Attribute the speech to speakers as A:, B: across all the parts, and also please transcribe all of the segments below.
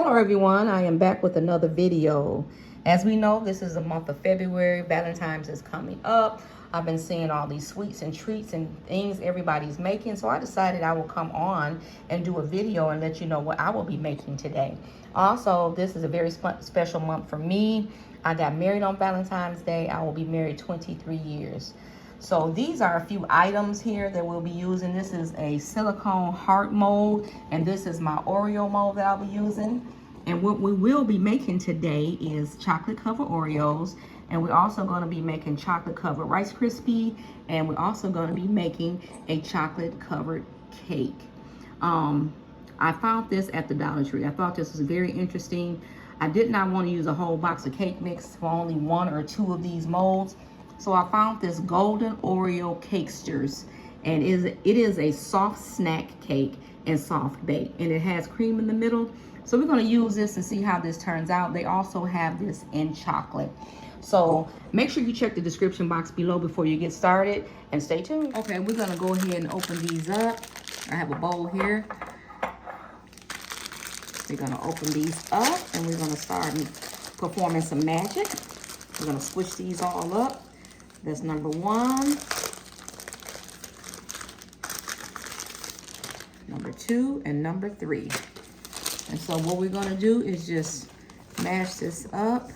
A: Hello everyone, I am back with another video. As we know, this is the month of February. Valentine's is coming up. I've been seeing all these sweets and treats and things everybody's making, so I decided I will come on and do a video and let you know what I will be making today. Also, this is a very special month for me. I got married on Valentine's Day. I will be married 23 years. So these are a few items here that we'll be using. This is a silicone heart mold, and this is my Oreo mold that I'll be using. And what we will be making today is chocolate covered Oreos, and we're also going to be making chocolate covered Rice Krispie, and we're also going to be making a chocolate covered cake. I found this at the Dollar Tree. I thought this was very interesting. I did not want to use a whole box of cake mix for only one or two of these molds. So I found this golden Oreo cakesters, and it is a soft snack cake and soft bake, and it has cream in the middle. So we're going to use this and see how this turns out. They also have this in chocolate. So make sure you check the description box below before you get started, and stay tuned. Okay, we're going to go ahead and open these up. I have a bowl here. We're going to open these up, and we're going to start performing some magic. We're going to switch these all up. That's number one, number two, and number three. And so what we're gonna do is just mash this up.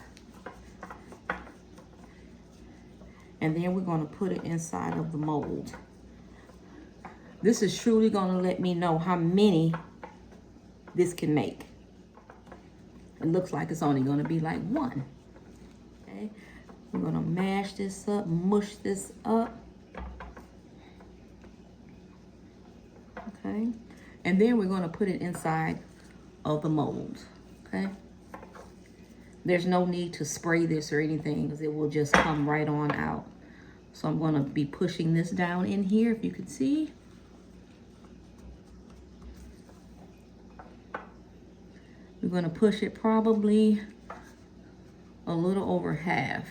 A: And then we're gonna put it inside of the mold. This is truly gonna let me know how many this can make. It looks like it's only gonna be like one, okay? We're gonna mash this up, mush this up. Okay, and then we're gonna put it inside of the mold, okay? There's no need to spray this or anything because it will just come right on out. So I'm gonna be pushing this down in here, if you can see. We're gonna push it probably a little over half.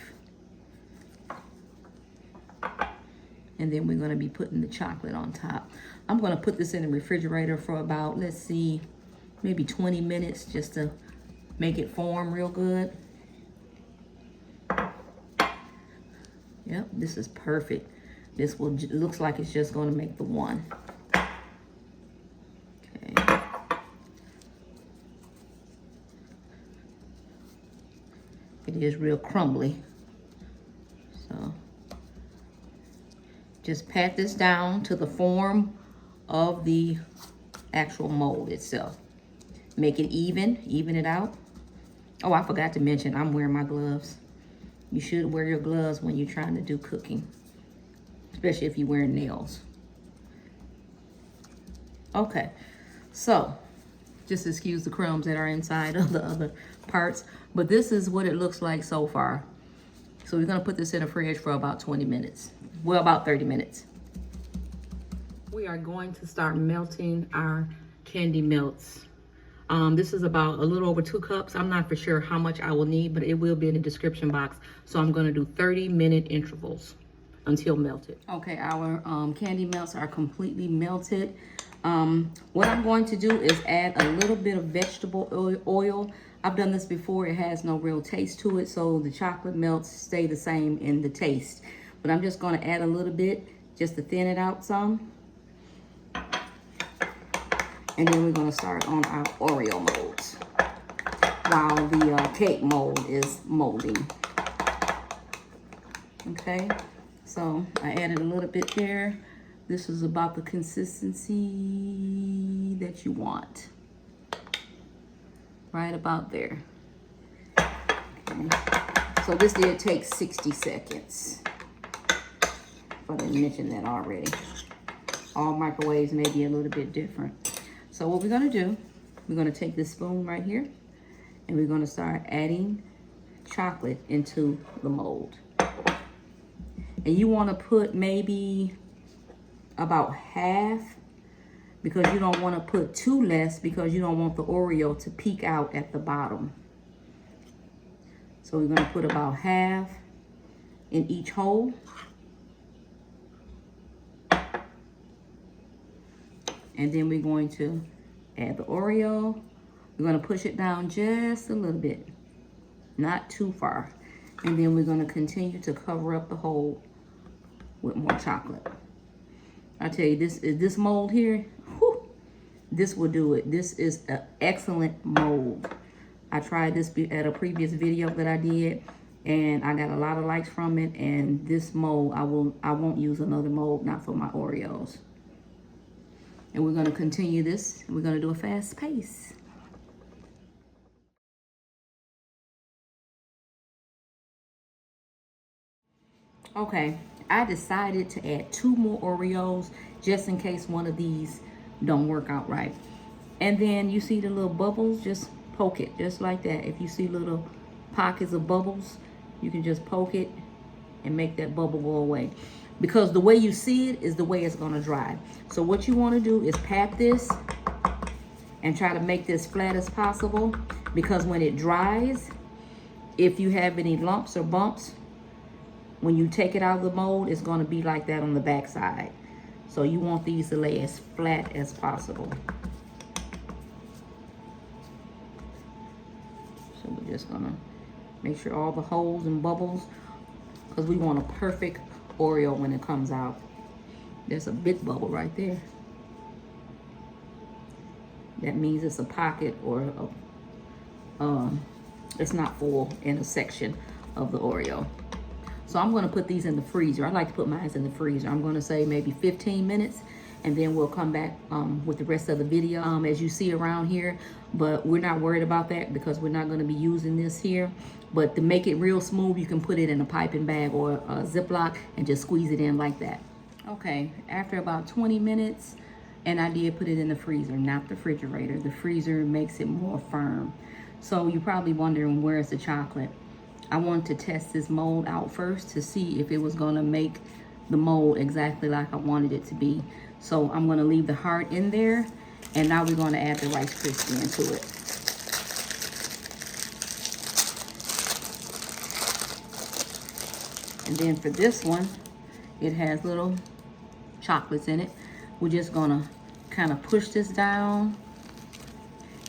A: And then we're gonna be putting the chocolate on top. I'm gonna put this in the refrigerator for about, let's see, maybe 20 minutes just to make it form real good. Yep, this is perfect. This looks like it's just gonna make the one. Okay. It is real crumbly. So just pat this down to the form of the actual mold itself. Make it even it out. Oh, I forgot to mention, I'm wearing my gloves. You should wear your gloves when you're trying to do cooking, especially if you're wearing nails. Okay, so just excuse the crumbs that are inside of the other parts, but this is what it looks like so far. So we're gonna put this in the fridge for about 20 minutes. Well, about 30 minutes. We are going to start melting our candy melts. This is about a little over 2 cups. I'm not for sure how much I will need, but it will be in the description box. So I'm gonna do 30-minute intervals until melted. Okay, our candy melts are completely melted. What I'm going to do is add a little bit of vegetable oil. I've done this before. It has no real taste to it, so the chocolate melts stay the same in the taste. But I'm just going to add a little bit just to thin it out some. And then we're going to start on our Oreo molds while the cake mold is molding. Okay, so I added a little bit there. This is about the consistency that you want. Right about there. Okay. So this did take 60 seconds. If I didn't mention that already. All microwaves may be a little bit different. So what we're gonna do, we're gonna take this spoon right here and we're gonna start adding chocolate into the mold. And you wanna put maybe about half, because you don't want to put too less because you don't want the Oreo to peek out at the bottom. So we're going to put about half in each hole. And then we're going to add the Oreo, We're gonna push it down just a little bit, not too far. And then we're gonna continue to cover up the hole with more chocolate. I tell you, this mold here, whew, this will do it. This is an excellent mold. I tried this at a previous video that I did, and I got a lot of likes from it. And this mold, I won't use another mold, not for my Oreos. And we're gonna continue this. We're gonna do a fast pace. Okay, I decided to add 2 more Oreos just in case one of these don't work out right. And then you see the little bubbles, just poke it just like that. If you see little pockets of bubbles, you can just poke it and make that bubble go away. Because the way you see it is the way it's gonna dry. So what you wanna do is pat this and try to make this flat as possible, because when it dries, if you have any lumps or bumps, when you take it out of the mold, it's gonna be like that on the back side. So you want these to lay as flat as possible. So we're just gonna make sure all the holes and bubbles, because we want a perfect Oreo when it comes out. There's a big bubble right there. That means it's a pocket, or it's not full in a section of the Oreo. So I'm gonna put these in the freezer. I like to put mine in the freezer. I'm gonna say maybe 15 minutes, and then we'll come back with the rest of the video as you see around here. But we're not worried about that because we're not gonna be using this here. But to make it real smooth, you can put it in a piping bag or a Ziplock and just squeeze it in like that. Okay, after about 20 minutes, and I did put it in the freezer, not the refrigerator. The freezer makes it more firm. So you're probably wondering, where's the chocolate? I wanted to test this mold out first to see if it was gonna make the mold exactly like I wanted it to be. So I'm gonna leave the heart in there, and now we're gonna add the Rice Krispie into it. And then for this one, it has little chocolates in it. We're just gonna kind of push this down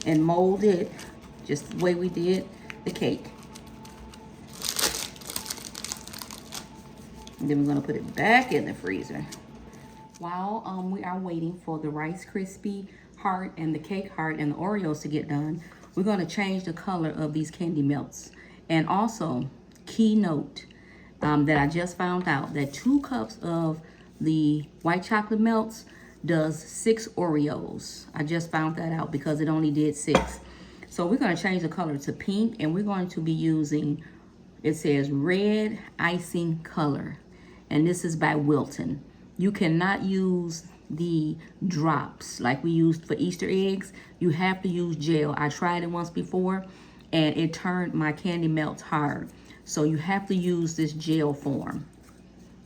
A: and mold it just the way we did the cake. And then we're gonna put it back in the freezer. While we are waiting for the Rice Krispie heart and the cake heart and the Oreos to get done, we're gonna change the color of these candy melts. And also, key note that I just found out, that 2 cups of the white chocolate melts does 6 Oreos. I just found that out because it only did 6. So we're gonna change the color to pink, and we're going to be using, it says red icing color. And this is by Wilton. You cannot use the drops like we used for Easter eggs. You have to use gel. I tried it once before and it turned my candy melts hard. So you have to use this gel form,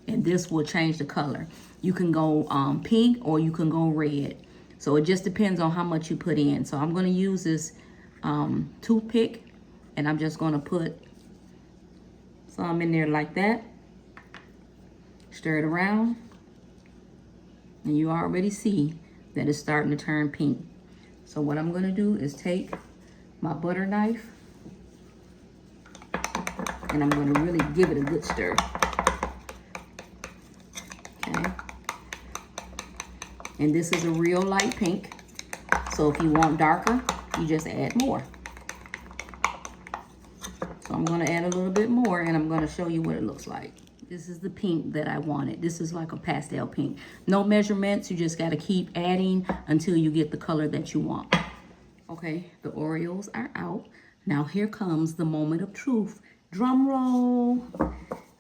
A: and this will change the color. You can go pink or you can go red. So it just depends on how much you put in. So I'm gonna use this toothpick, and I'm just gonna put some in there like that. Stir it around, and you already see that it's starting to turn pink. So what I'm gonna do is take my butter knife, and I'm gonna really give it a good stir. Okay. And this is a real light pink. So if you want darker, you just add more. So I'm gonna add a little bit more, and I'm gonna show you what it looks like. This is the pink that I wanted. This is like a pastel pink. No measurements, you just gotta keep adding until you get the color that you want. Okay, the Oreos are out. Now here comes the moment of truth. Drum roll.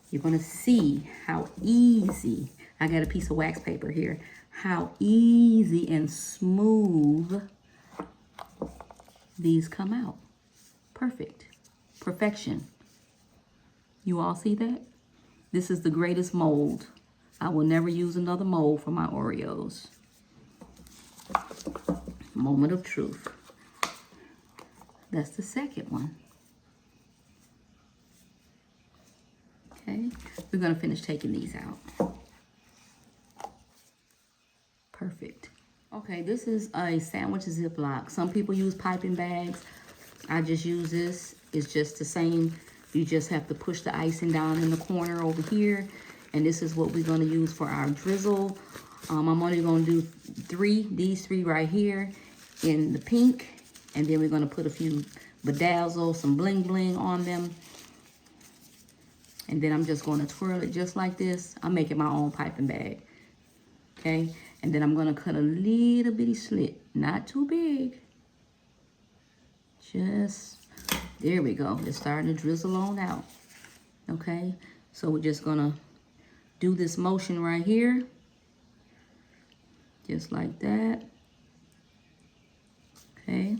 A: You're gonna see how easy, I got a piece of wax paper here, how easy and smooth these come out. Perfect, perfection. You all see that? This is the greatest mold. I will never use another mold for my Oreos. Moment of truth. That's the second one. Okay, we're gonna finish taking these out. Perfect. Okay. Okay, this is a sandwich ziplock. Some people use piping bags. I just use this. It's just the same. You just have to push the icing down in the corner over here. And this is what we're going to use for our drizzle. I'm only going to do these three right here in the pink. And then we're going to put a few bedazzle, some bling bling on them. And then I'm just going to twirl it just like this. I'm making my own piping bag. Okay. And then I'm going to cut a little bitty slit. Not too big. Just, there we go. It's starting to drizzle on out. Okay. So we're just going to do this motion right here. Just like that. Okay.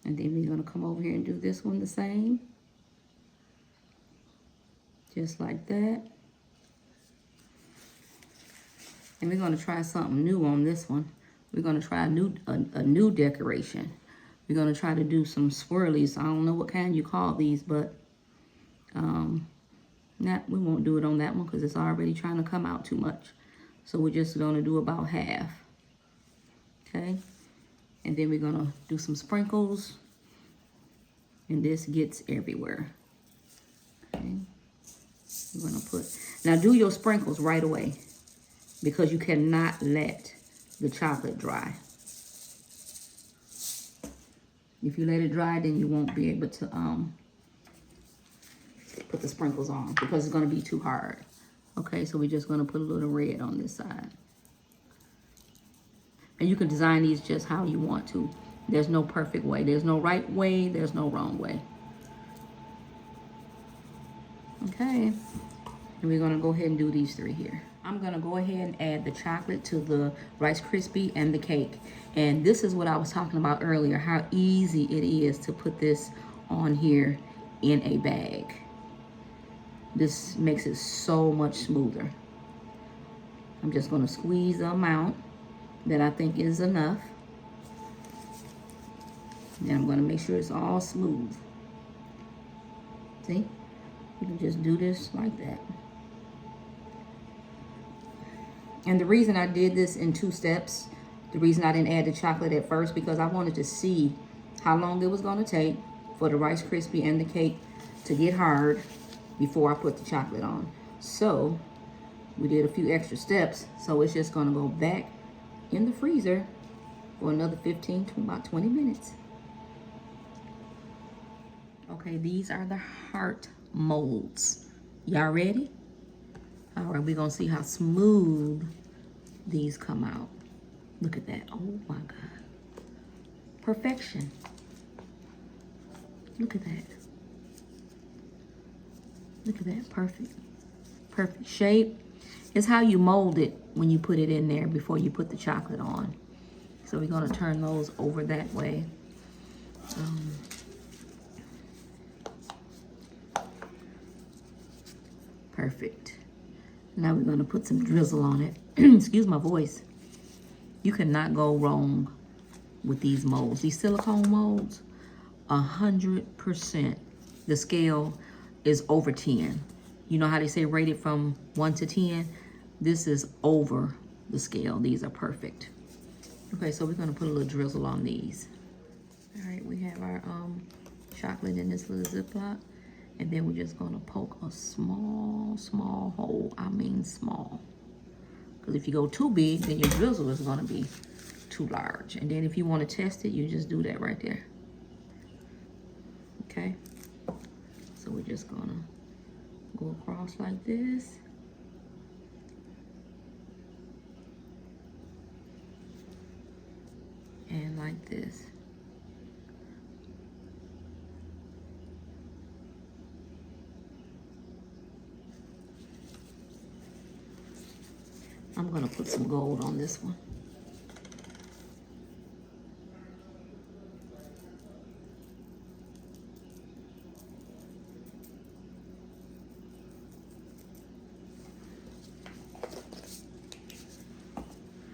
A: And then we're going to come over here and do this one the same. Just like that. And we're going to try something new on this one. We're going to try a new decoration. We're going to try to do some swirlies. I don't know what kind you call these, but we won't do it on that one because it's already trying to come out too much. So we're just going to do about half. Okay. And then we're going to do some sprinkles. And this gets everywhere. Okay. We're going to put, now do your sprinkles right away, because you cannot let the chocolate dry. If you let it dry, then you won't be able to put the sprinkles on, because it's going to be too hard. Okay, so we're just going to put a little red on this side. And you can design these just how you want to. There's no perfect way. There's no right way. There's no wrong way. Okay, and we're going to go ahead and do these three here. I'm going to go ahead and add the chocolate to the Rice Krispie and the cake. And this is what I was talking about earlier, how easy it is to put this on here in a bag. This makes it so much smoother. I'm just going to squeeze the amount that I think is enough. Then I'm going to make sure it's all smooth. See? You can just do this like that. And the reason I did this in 2 steps, the reason I didn't add the chocolate at first, because I wanted to see how long it was going to take for the Rice Krispie and the cake to get hard before I put the chocolate on. So we did a few extra steps. So it's just going to go back in the freezer for another 15 to about 20 minutes. Okay, these are the heart molds. Y'all ready? All right, we're gonna see how smooth these come out. Look at that. Oh my God. Perfection. Look at that. Look at that. Perfect. Perfect shape. It's how you mold it when you put it in there before you put the chocolate on. So we're gonna turn those over that way. Perfect. Now we're going to put some drizzle on it. Excuse my voice. You cannot go wrong with these molds. These silicone molds, 100%. The scale is over 10. You know how they say rated from 1 to 10? This is over the scale. These are perfect. Okay, so we're going to put a little drizzle on these. All right, we have our chocolate in this little Ziploc. And then we're just going to poke a small hole. I mean small. Because if you go too big, then your drizzle is going to be too large. And then if you want to test it, you just do that right there. Okay? So we're just going to go across like this. And like this. I'm going to put some gold on this one.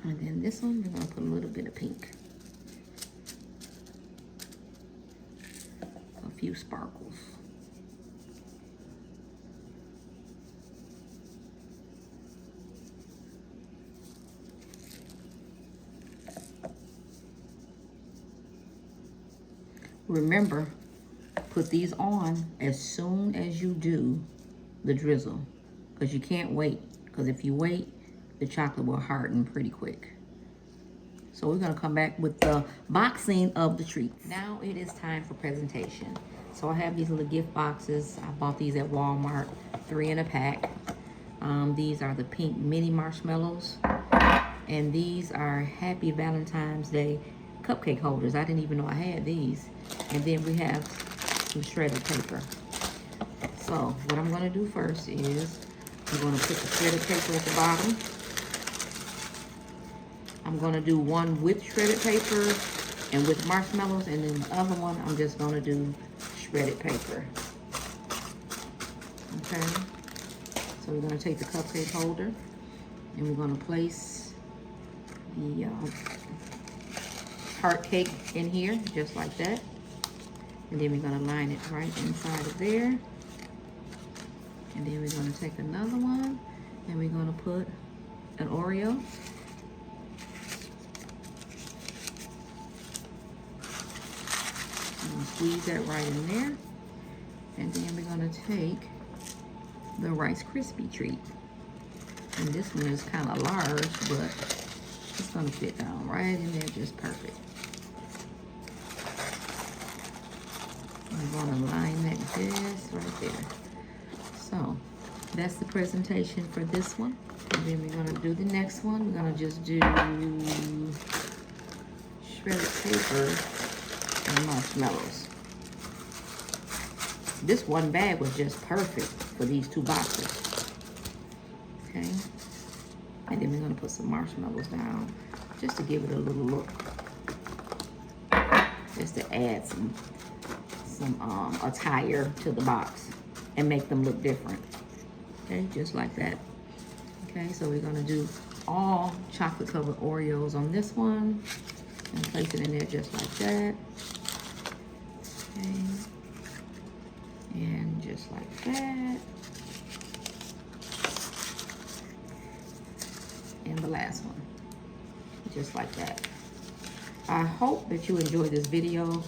A: And then this one, we're going to put a little bit of pink. A few sparkles. Remember, put these on as soon as you do the drizzle, because you can't wait. Because if you wait, the chocolate will harden pretty quick. So we're gonna come back with the boxing of the treats. Now it is time for presentation. So I have these little gift boxes. I bought these at Walmart, 3 in a pack. These are the pink mini marshmallows. And these are Happy Valentine's Day cupcake holders. I didn't even know I had these. And then we have some shredded paper. So what I'm gonna do first is I'm gonna put the shredded paper at the bottom. I'm gonna do one with shredded paper and with marshmallows, and then the other one I'm just gonna do shredded paper. Okay, so we're gonna take the cupcake holder and we're gonna place the heart cake in here, just like that. And then we're gonna line it right inside of there. And then we're gonna take another one and we're gonna put an Oreo. Squeeze that right in there. And then we're gonna take the Rice Krispie treat. And this one is kind of large, but it's gonna fit down right in there just perfect. I'm gonna line that just right there. So that's the presentation for this one. And then we're gonna do the next one. We're gonna just do shredded paper and marshmallows. This one bag was just perfect for these 2 boxes. Okay. And then we're gonna put some marshmallows down just to give it a little look. Just to add some attire to the box and make them look different. Okay, just like that. Okay, so we're gonna do all chocolate covered Oreos on this one and place it in there just like that. Okay, and just like that. And the last one, just like that. I hope that you enjoyed this video.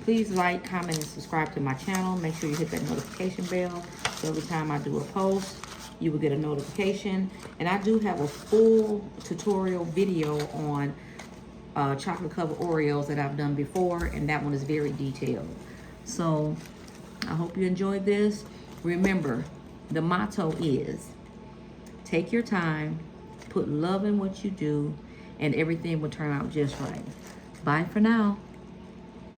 A: Please like, comment, and subscribe to my channel. Make sure you hit that notification bell so every time I do a post, you will get a notification. And I do have a full tutorial video on chocolate covered Oreos that I've done before, and that one is very detailed. So I hope you enjoyed this. Remember, the motto is take your time, put love in what you do, and everything will turn out just right. Bye for now.